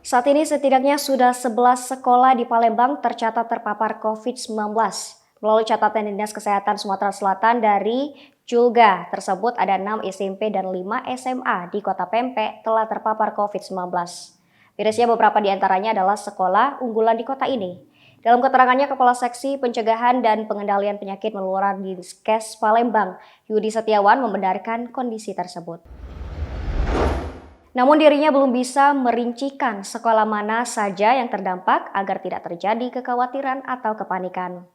Saat ini setidaknya sudah 11 sekolah di Palembang tercatat terpapar COVID-19. Melalui catatan Dinas Kesehatan Sumatera Selatan dari Julga tersebut ada 6 SMP dan 5 SMA di Kota Pempek telah terpapar COVID-19. Virusnya beberapa di antaranya adalah sekolah unggulan di kota ini. Dalam keterangannya, Kepala Seksi Pencegahan dan Pengendalian Penyakit Menular di Dinkes Palembang, Yudi Setiawan, membenarkan kondisi tersebut. Namun dirinya belum bisa merincikan sekolah mana saja yang terdampak agar tidak terjadi kekhawatiran atau kepanikan.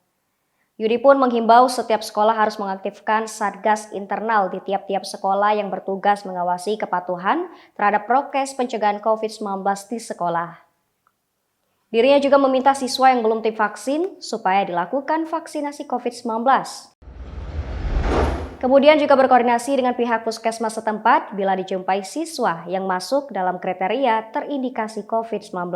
Yudi pun menghimbau setiap sekolah harus mengaktifkan satgas internal di tiap-tiap sekolah yang bertugas mengawasi kepatuhan terhadap prokes pencegahan COVID-19 di sekolah. Dirinya juga meminta siswa yang belum divaksin supaya dilakukan vaksinasi COVID-19. Kemudian juga berkoordinasi dengan pihak puskesmas setempat bila dijumpai siswa yang masuk dalam kriteria terindikasi COVID-19.